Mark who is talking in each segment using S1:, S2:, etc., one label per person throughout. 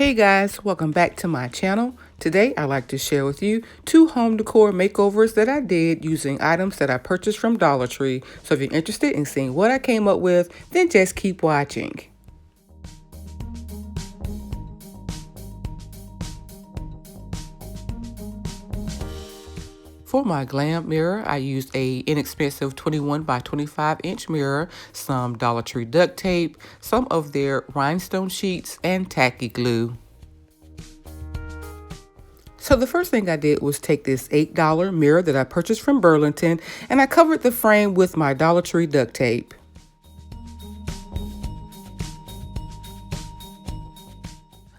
S1: Hey guys, welcome back to my channel. Today I'd like to share with you 2 home decor makeovers that I did using items that I purchased from Dollar Tree. So if you're interested in seeing what I came up with, then just keep watching. For my Glam mirror, I used a inexpensive 21 by 25 inch mirror, some Dollar Tree duct tape, some of their rhinestone sheets, and tacky glue. So the first thing I did was take this $8 mirror that I purchased from Burlington, and I covered the frame with my Dollar Tree duct tape.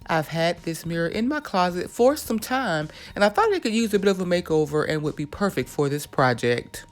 S1: I've had this mirror in my closet for some time, and I thought it could use a bit of a makeover and would be perfect for this project.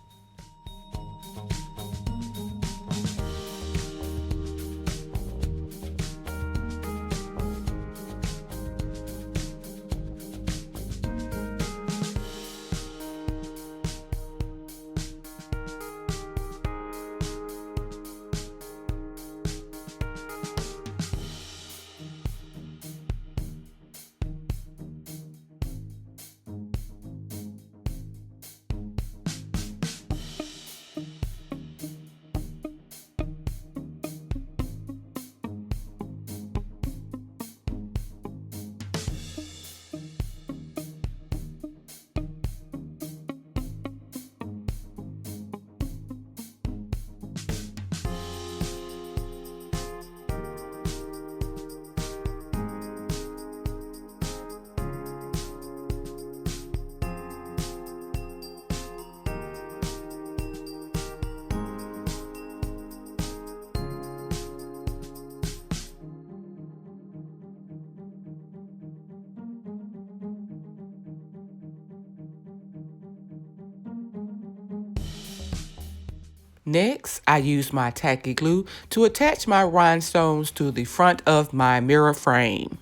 S1: Next, I used my tacky glue to attach my rhinestones to the front of my mirror frame.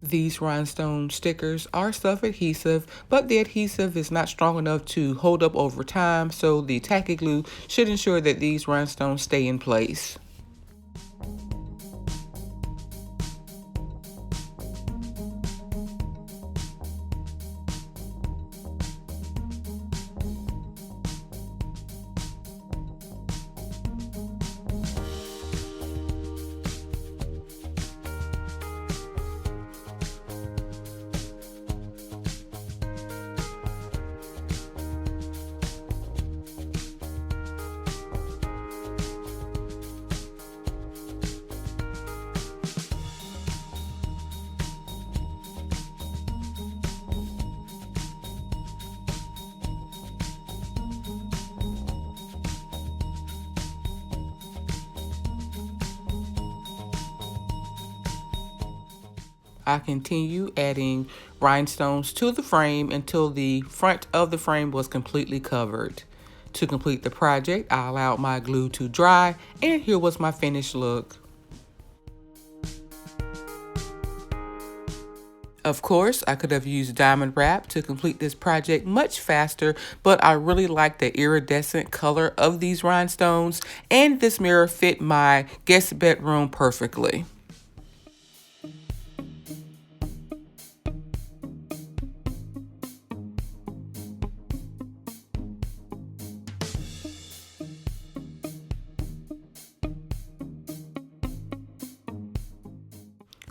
S1: These rhinestone stickers are self-adhesive, but the adhesive is not strong enough to hold up over time, so the tacky glue should ensure that these rhinestones stay in place. I continue adding rhinestones to the frame until the front of the frame was completely covered. To complete the project, I allowed my glue to dry, and here was my finished look. Of course, I could have used diamond wrap to complete this project much faster, but I really like the iridescent color of these rhinestones, and this mirror fit my guest bedroom perfectly.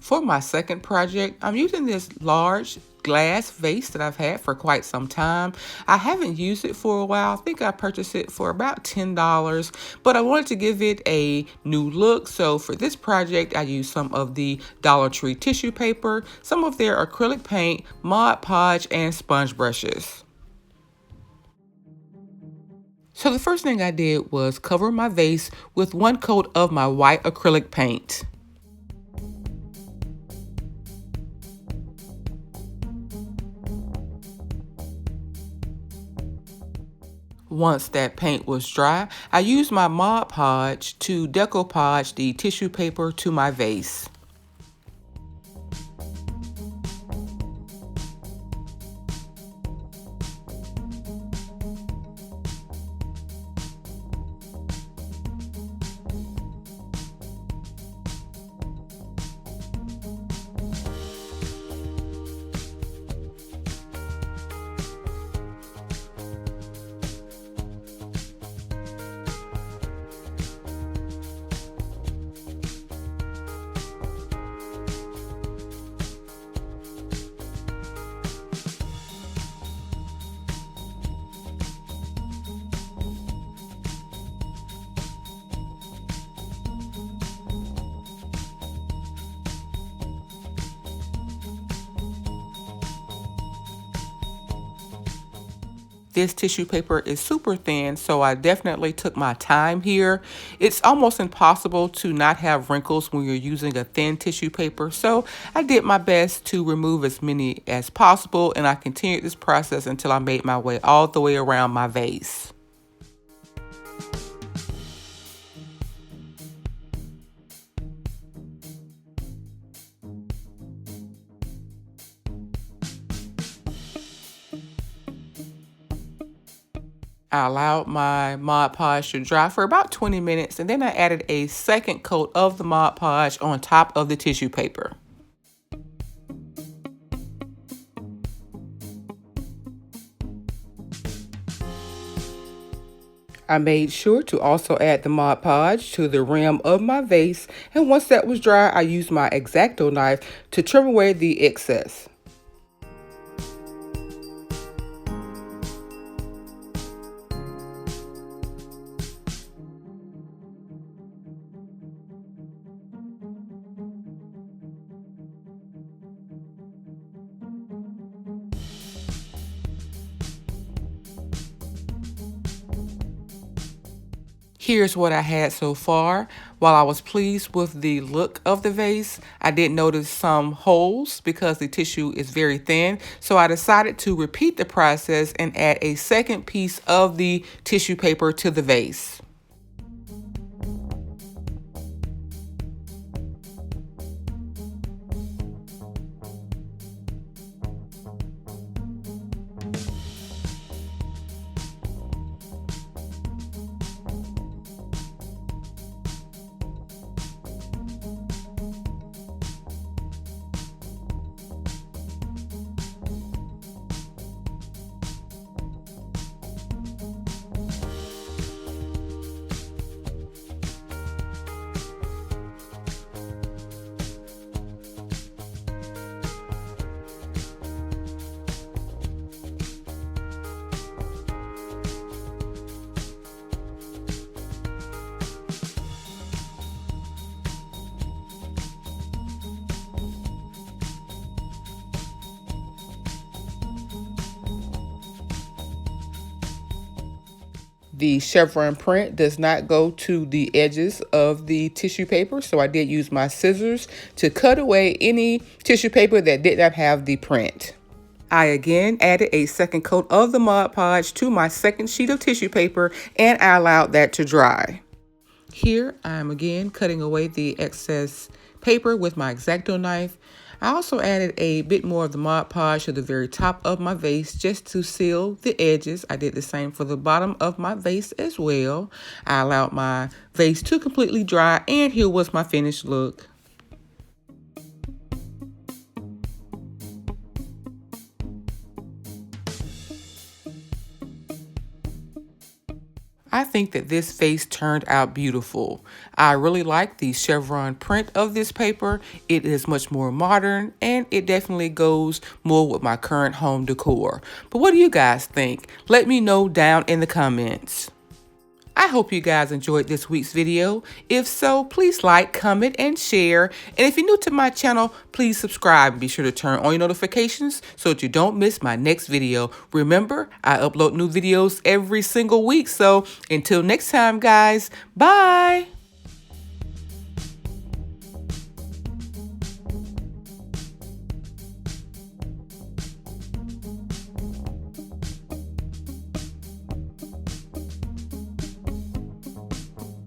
S1: For my second project, I'm using this large glass vase that I've had for quite some time. I haven't used it for a while. I think I purchased it for about $10, but I wanted to give it a new look. So for this project, I used some of the Dollar Tree tissue paper, some of their acrylic paint, Mod Podge, and sponge brushes. So the first thing I did was cover my vase with one coat of my white acrylic paint. Once that paint was dry, I used my Mod Podge to decoupage the tissue paper to my vase. this tissue paper is super thin, so I definitely took my time here. It's almost impossible to not have wrinkles when you're using a thin tissue paper, so I did my best to remove as many as possible, and I continued this process until I made my way all the way around my vase. I allowed my Mod Podge to dry for about 20 minutes, and then I added a second coat of the Mod Podge on top of the tissue paper. I made sure to also add the Mod Podge to the rim of my vase, and once that was dry, I used my X-Acto knife to trim away the excess. Here's what I had so far. While I was pleased with the look of the vase, I did notice some holes because the tissue is very thin. So I decided to repeat the process and add a second piece of the tissue paper to the vase. The chevron print does not go to the edges of the tissue paper, so I did use my scissors to cut away any tissue paper that did not have the print. I again added a second coat of the Mod Podge to my second sheet of tissue paper, and I allowed that to dry. Here I'm again cutting away the excess paper with my X-Acto knife. I also added a bit more of the Mod Podge to the very top of my vase just to seal the edges. I did the same for the bottom of my vase as well. I allowed my vase to completely dry, and here was my finished look. I think that this vase turned out beautiful. I really like the chevron print of this paper. It is much more modern, and it definitely goes more with my current home decor. But what do you guys think? Let me know down in the comments. I hope you guys enjoyed this week's video. If so, please like, comment, and share. And if you're new to my channel, please subscribe and be sure to turn on your notifications so that you don't miss my next video. Remember, I upload new videos every single week. So until next time, guys, bye.